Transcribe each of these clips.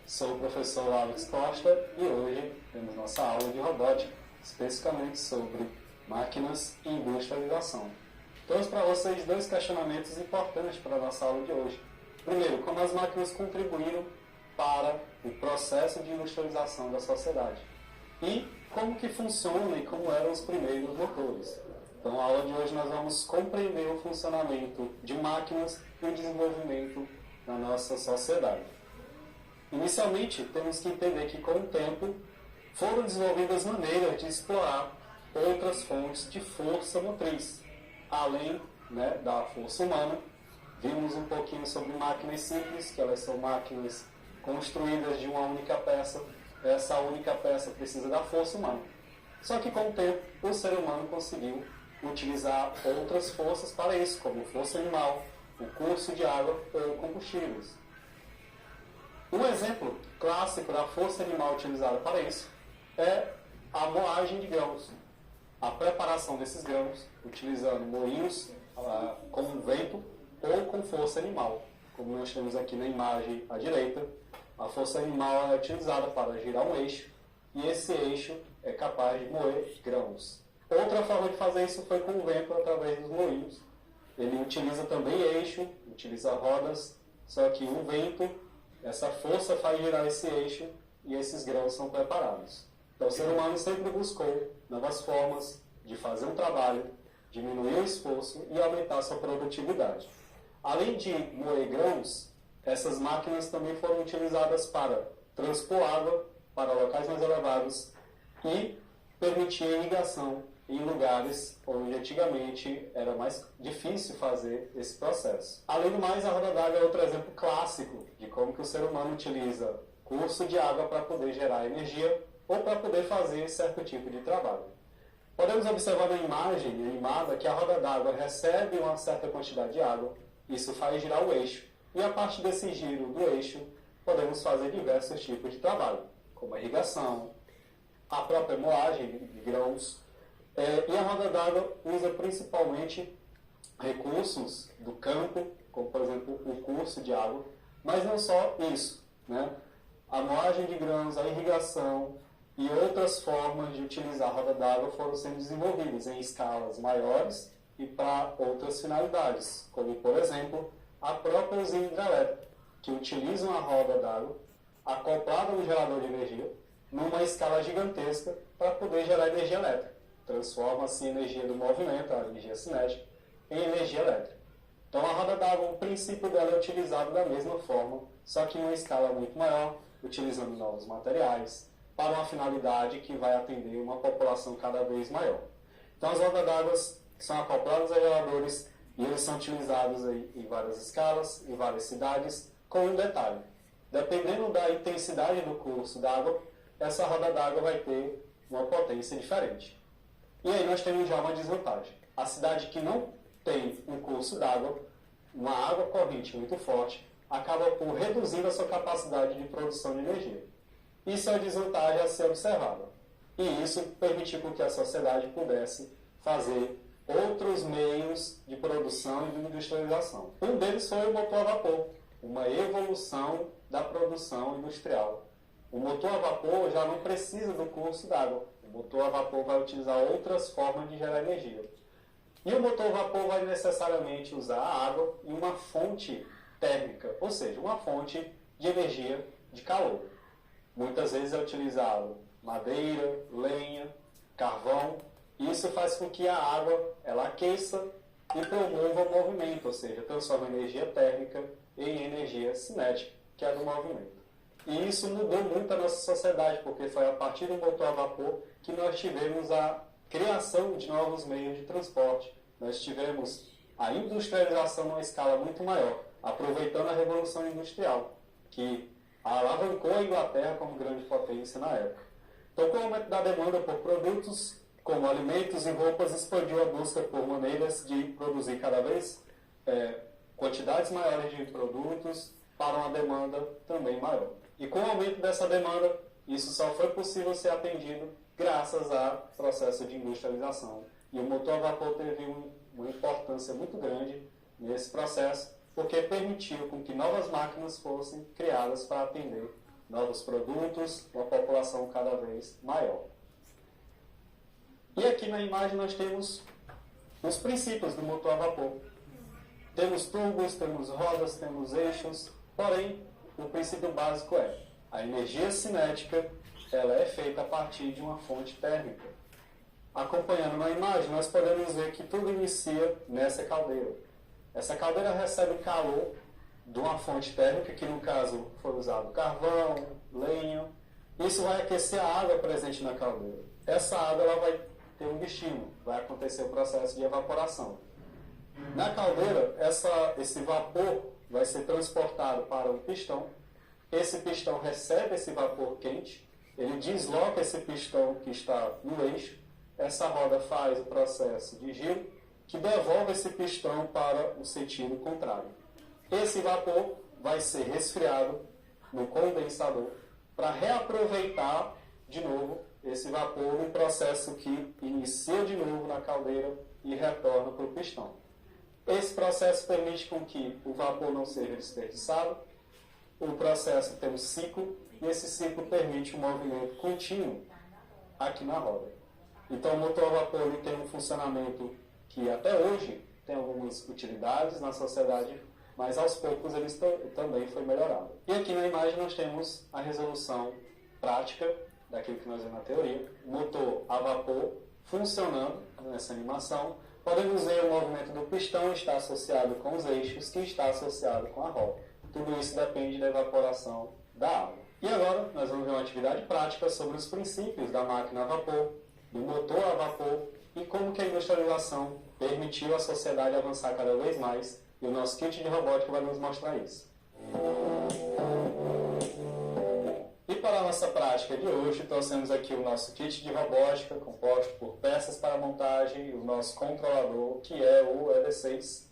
Sou o professor Alex Costa e hoje temos nossa aula de robótica, especificamente sobre máquinas e industrialização. Trouxe para vocês dois questionamentos importantes para a nossa aula de hoje. Primeiro, como as máquinas contribuíram para o processo de industrialização da sociedade e como que funciona e como eram os primeiros motores. Então, na aula de hoje nós vamos compreender o funcionamento de máquinas e o desenvolvimento da nossa sociedade. Inicialmente, temos que entender que, com o tempo, foram desenvolvidas maneiras de explorar outras fontes de força motriz, além da força humana. Vimos um pouquinho sobre máquinas simples, que elas são máquinas construídas de uma única peça. Essa única peça precisa da força humana. Só que, com o tempo, o ser humano conseguiu utilizar outras forças para isso, como força animal, o curso de água ou combustíveis. Um exemplo clássico da força animal utilizada para isso é a moagem de grãos. A preparação desses grãos utilizando moinhos com vento ou com força animal. Como nós temos aqui na imagem à direita, a força animal é utilizada para girar um eixo e esse eixo é capaz de moer grãos. Outra forma de fazer isso foi com o vento através dos moinhos. Ele utiliza também eixo, utiliza rodas, só que o vento, essa força faz girar esse eixo e esses grãos são preparados. Então o ser humano sempre buscou novas formas de fazer um trabalho, diminuir o esforço e aumentar sua produtividade. Além de moer grãos, essas máquinas também foram utilizadas para transpor água para locais mais elevados e permitir a irrigação em lugares onde antigamente era mais difícil fazer esse processo. Além do mais, a roda d'água é outro exemplo clássico de como que o ser humano utiliza curso de água para poder gerar energia ou para poder fazer certo tipo de trabalho. Podemos observar na imagem animada que a roda d'água recebe uma certa quantidade de água, isso faz girar o eixo, e a partir desse giro do eixo podemos fazer diversos tipos de trabalho, como a irrigação, a própria moagem de grãos, e a roda d'água usa principalmente recursos do campo, como por exemplo o curso de água, mas não só isso, A moagem de grãos, a irrigação e outras formas de utilizar a roda d'água foram sendo desenvolvidas em escalas maiores e para outras finalidades, como por exemplo a própria usina hidrelétrica, que utilizam a roda d'água acoplada no gerador de energia numa escala gigantesca para poder gerar energia elétrica. Transforma-se a energia do movimento, a energia cinética, em energia elétrica. Então a roda d'água, o princípio dela é utilizado da mesma forma, só que em uma escala muito maior, utilizando novos materiais, para uma finalidade que vai atender uma população cada vez maior. Então as rodas d'água são acopladas a geradores e eles são utilizados aí em várias escalas, em várias cidades, com um detalhe. Dependendo da intensidade do curso d'água, essa roda d'água vai ter uma potência diferente. E aí nós temos já uma desvantagem. A cidade que não tem um curso d'água, uma água corrente muito forte, acaba por reduzindo a sua capacidade de produção de energia. Isso é uma desvantagem a ser observada. E isso permitiu que a sociedade pudesse fazer outros meios de produção e de industrialização. Um deles foi o motor a vapor, uma evolução da produção industrial. O motor a vapor já não precisa do curso d'água. O motor a vapor vai utilizar outras formas de gerar energia. E o motor a vapor vai necessariamente usar a água e uma fonte térmica, ou seja, uma fonte de energia de calor. Muitas vezes é utilizado madeira, lenha, carvão. Isso faz com que a água ela aqueça e promova o movimento, ou seja, transforma energia térmica em energia cinética, que é do movimento. E isso mudou muito a nossa sociedade, porque foi a partir do motor a vapor que nós tivemos a criação de novos meios de transporte. Nós tivemos a industrialização numa escala muito maior, aproveitando a Revolução Industrial, que alavancou a Inglaterra como grande potência na época. Então, com o aumento da demanda por produtos como alimentos e roupas, expandiu a busca por maneiras de produzir cada vez quantidades maiores de produtos para uma demanda também maior. E com o aumento dessa demanda, isso só foi possível ser atendido graças ao processo de industrialização. E o motor a vapor teve uma importância muito grande nesse processo, porque permitiu com que novas máquinas fossem criadas para atender novos produtos, uma população cada vez maior. E aqui na imagem nós temos os princípios do motor a vapor. Temos tubos, temos rodas, temos eixos, porém o princípio básico é a energia cinética, ela é feita a partir de uma fonte térmica. Acompanhando na imagem, nós podemos ver que tudo inicia nessa caldeira. Essa caldeira recebe calor de uma fonte térmica, que no caso foi usado carvão, lenha. Isso vai aquecer a água presente na caldeira. Essa água ela vai ter um destino, vai acontecer o processo de evaporação. Na caldeira, esse vapor vai ser transportado para o pistão. Esse pistão recebe esse vapor quente, ele desloca esse pistão que está no eixo, essa roda faz o processo de giro, que devolve esse pistão para o sentido contrário. Esse vapor vai ser resfriado no condensador para reaproveitar de novo esse vapor no processo que inicia de novo na caldeira e retorna para o pistão. Esse processo permite com que o vapor não seja desperdiçado. O processo tem um ciclo e esse ciclo permite um movimento contínuo aqui na roda. Então o motor a vapor ele tem um funcionamento que até hoje tem algumas utilidades na sociedade, mas aos poucos ele também foi melhorado. E aqui na imagem nós temos a resolução prática daquilo que nós vemos na teoria, o motor a vapor funcionando nessa animação. Podemos ver o movimento do pistão está associado com os eixos, que está associado com a roda. Tudo isso depende da evaporação da água. E agora nós vamos ver uma atividade prática sobre os princípios da máquina a vapor, do motor a vapor e como que a industrialização permitiu à sociedade avançar cada vez mais. E o nosso kit de robótica vai nos mostrar isso. E para a nossa prática de hoje, trouxemos aqui o nosso kit de robótica, composto por peças para montagem e o nosso controlador, que é o ED6.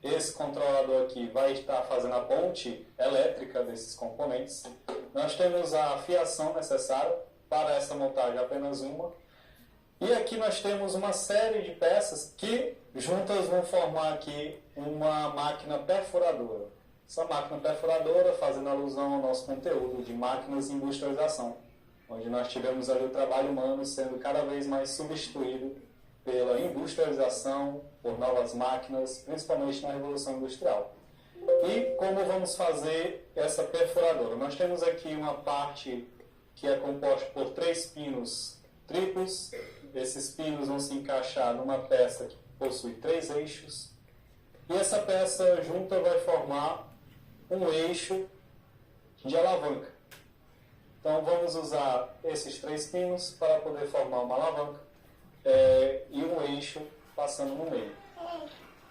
Esse controlador aqui vai estar fazendo a ponte elétrica desses componentes. Nós temos a fiação necessária para essa montagem, apenas uma. E aqui nós temos uma série de peças que juntas vão formar aqui uma máquina perfuradora. Essa máquina perfuradora fazendo alusão ao nosso conteúdo de máquinas de industrialização, onde nós tivemos ali o trabalho humano sendo cada vez mais substituído pela industrialização, por novas máquinas, principalmente na Revolução Industrial. E como vamos fazer essa perfuradora? Nós temos aqui uma parte que é composta por 3 pinos triplos. Esses pinos vão se encaixar numa peça que possui 3 eixos. E essa peça junta vai formar um eixo de alavanca. Então vamos usar esses 3 pinos para poder formar uma alavanca e um eixo passando no meio.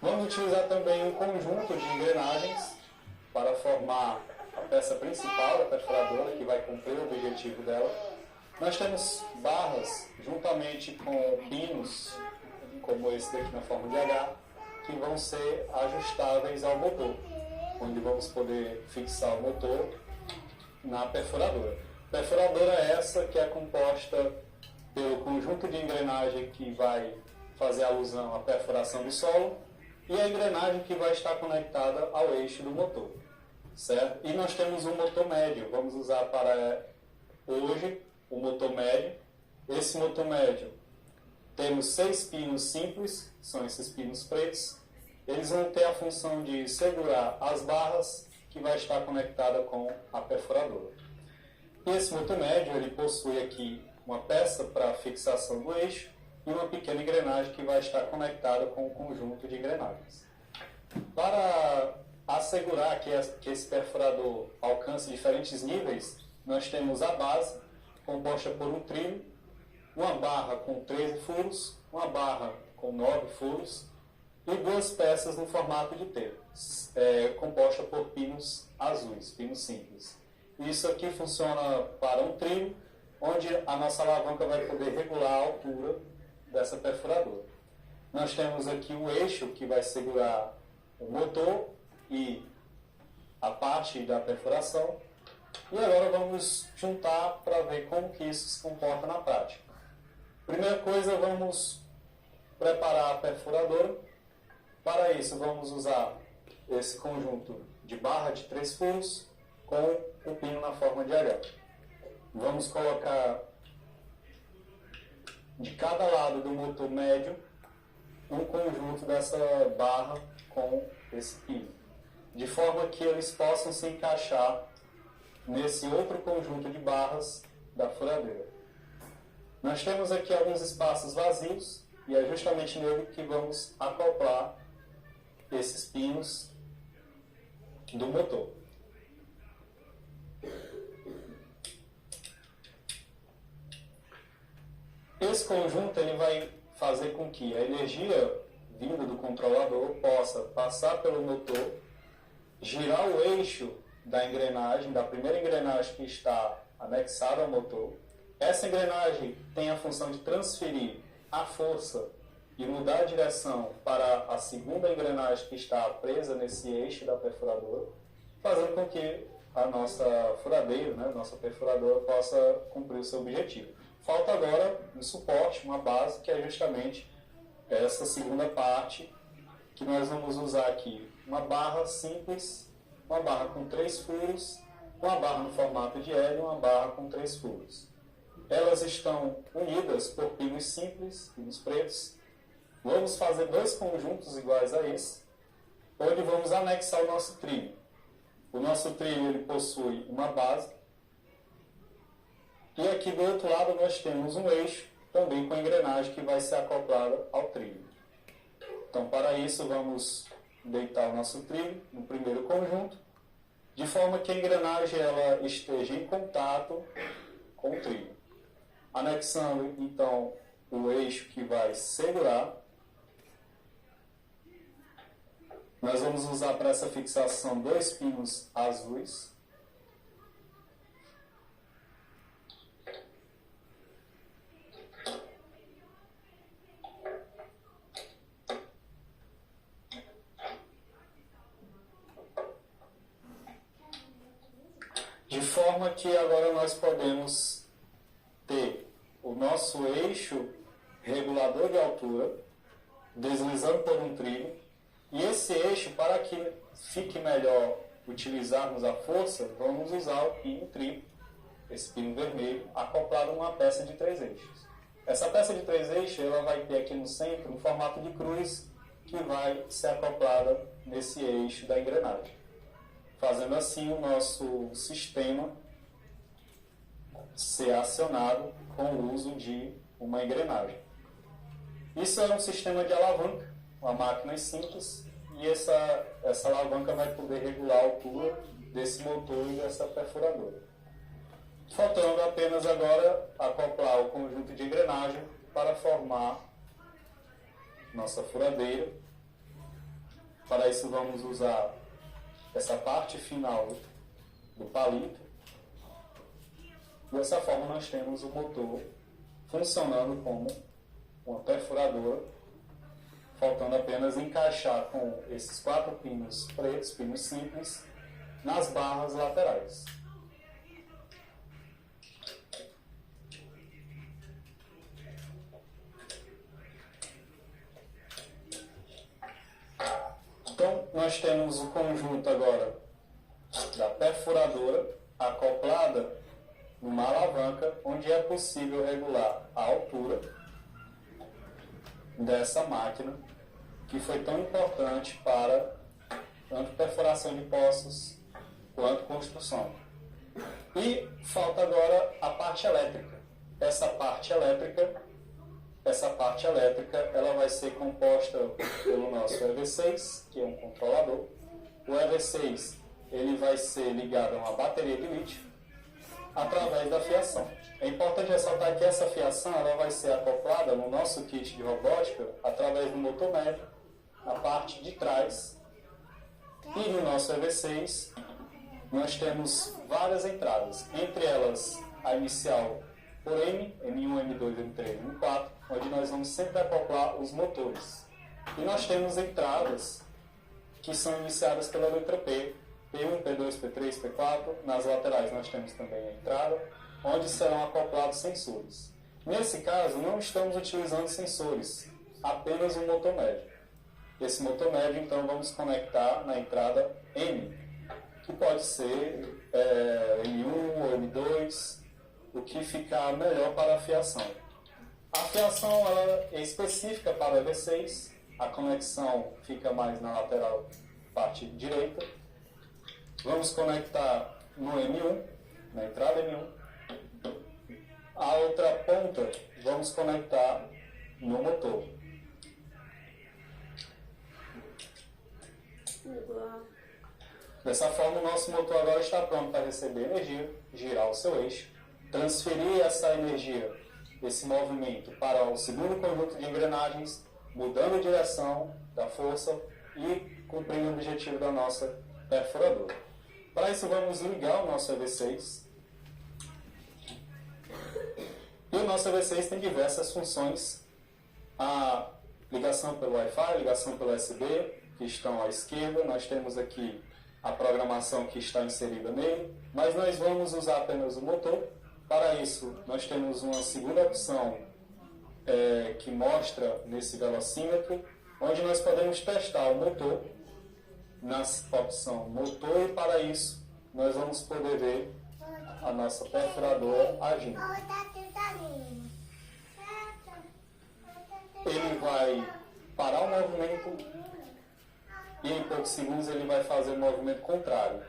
Vamos utilizar também um conjunto de engrenagens para formar a peça principal da perfuradora, que vai cumprir o objetivo dela. Nós temos barras juntamente com pinos, como esse daqui na forma de H, que vão ser ajustáveis ao motor, onde vamos poder fixar o motor na perfuradora. Perfuradora é essa que é composta pelo conjunto de engrenagem que vai fazer alusão à perfuração do solo e a engrenagem que vai estar conectada ao eixo do motor, certo? E nós temos um motor médio, vamos usar para hoje o motor médio. Esse motor médio temos 6 pinos simples, são esses pinos pretos. Eles vão ter a função de segurar as barras que vai estar conectada com a perfuradora. E esse motor médio ele possui aqui uma peça para fixação do eixo e uma pequena engrenagem que vai estar conectada com o conjunto de engrenagens. Para assegurar que esse perfurador alcance diferentes níveis, nós temos a base, composta por um trilho, uma barra com 13 furos, uma barra com 9 furos e 2 peças no formato de T, composta por pinos azuis, pinos simples. Isso aqui funciona para um trilho, onde a nossa alavanca vai poder regular a altura dessa perfuradora. Nós temos aqui o eixo que vai segurar o motor e a parte da perfuração. E agora vamos juntar para ver como que isso se comporta na prática. Primeira coisa, vamos preparar a perfuradora. Para isso, vamos usar esse conjunto de barra de 3 furos, com o pino na forma de H. Vamos colocar de cada lado do motor médio um conjunto dessa barra com esse pino, de forma que eles possam se encaixar nesse outro conjunto de barras da furadeira. Nós temos aqui alguns espaços vazios e é justamente nele que vamos acoplar esses pinos do motor. Esse conjunto ele vai fazer com que a energia vinda do controlador possa passar pelo motor, girar o eixo da engrenagem, da primeira engrenagem que está anexada ao motor. Essa engrenagem tem a função de transferir a força e mudar a direção para a segunda engrenagem que está presa nesse eixo da perfuradora, fazendo com que a nossa furadeira, nossa perfuradora, possa cumprir o seu objetivo. Falta agora um suporte, uma base, que é justamente essa segunda parte que nós vamos usar aqui. Uma barra simples, uma barra com 3 furos, uma barra no formato de L e uma barra com 3 furos. Elas estão unidas por pinos simples, pinos pretos. Vamos fazer 2 conjuntos iguais a esse, onde vamos anexar o nosso trilho. O nosso trilho ele possui uma base. E aqui do outro lado nós temos um eixo, também com engrenagem que vai ser acoplada ao trilho. Então, para isso, vamos deitar o nosso trilho no primeiro conjunto, de forma que a engrenagem ela esteja em contato com o trilho. Anexando, então, o eixo que vai segurar. Nós vamos usar para essa fixação 2 pinos azuis. De forma que agora nós podemos ter o nosso eixo regulador de altura deslizando por um trilho, e esse eixo, para que fique melhor utilizarmos a força, vamos usar o pino triplo, esse pino vermelho, acoplado a uma peça de 3 eixos. Essa peça de 3 eixos ela vai ter aqui no centro um formato de cruz que vai ser acoplada nesse eixo da engrenagem, fazendo assim o nosso sistema ser acionado com o uso de uma engrenagem. Isso é um sistema de alavanca, uma máquina simples, e essa alavanca vai poder regular a altura desse motor e dessa perfuradora. Faltando apenas agora acoplar o conjunto de engrenagem para formar nossa furadeira. Para isso vamos usar essa parte final do palito. Dessa forma nós temos o motor funcionando como uma perfuradora, faltando apenas encaixar com esses 4 pinos pretos, pinos simples, nas barras laterais. Então, nós temos o conjunto agora da perfuradora acoplada numa alavanca, onde é possível regular a altura dessa máquina, que foi tão importante para tanto perfuração de poços quanto construção. E falta agora a parte elétrica. Essa parte elétrica ela vai ser composta pelo nosso EV6, que é um controlador. O EV6 ele vai ser ligado a uma bateria de lítio através da fiação. É importante ressaltar que essa fiação ela vai ser acoplada no nosso kit de robótica através do motor médio, na parte de trás. E no nosso EV6 nós temos várias entradas, entre elas a inicial por M, M1, M2, M3, M4, onde nós vamos sempre acoplar os motores. E nós temos entradas que são iniciadas pela letra P, P1, P2, P3, P4. Nas laterais nós temos também a entrada, onde serão acoplados sensores. Nesse caso, não estamos utilizando sensores, apenas um motor médio. Esse motor médio, então, vamos conectar na entrada M. que pode ser M1 ou M2, o que ficar melhor para a fiação. A fiação ela é específica para o EV6, a conexão fica mais na lateral parte direita. Vamos conectar no M1, na entrada M1. A outra ponta vamos conectar no motor. Dessa forma, o nosso motor agora está pronto para receber energia, girar o seu eixo, transferir essa energia, esse movimento para o segundo conjunto de engrenagens, mudando a direção da força e cumprindo o objetivo da nossa perfuradora. Para isso, vamos ligar o nosso EV6. E o nosso EV6 tem diversas funções. A ligação pelo Wi-Fi, ligação pelo USB, que estão à esquerda. Nós temos aqui a programação que está inserida nele, mas nós vamos usar apenas o motor. Para isso, nós temos uma segunda opção que mostra nesse velocímetro, onde nós podemos testar o motor na opção motor, e para isso nós vamos poder ver a nossa perfuradora agindo. Ele vai parar o movimento e em poucos segundos ele vai fazer o movimento contrário.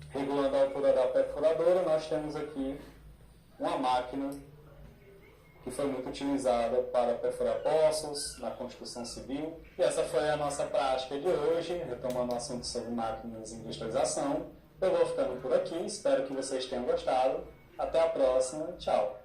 Regulando a altura da perfuradora, nós temos aqui uma máquina que foi muito utilizada para perfurar poços na construção civil. E essa foi a nossa prática de hoje, retomando o assunto sobre máquinas e industrialização. Eu vou ficando por aqui, espero que vocês tenham gostado. Até a próxima, tchau!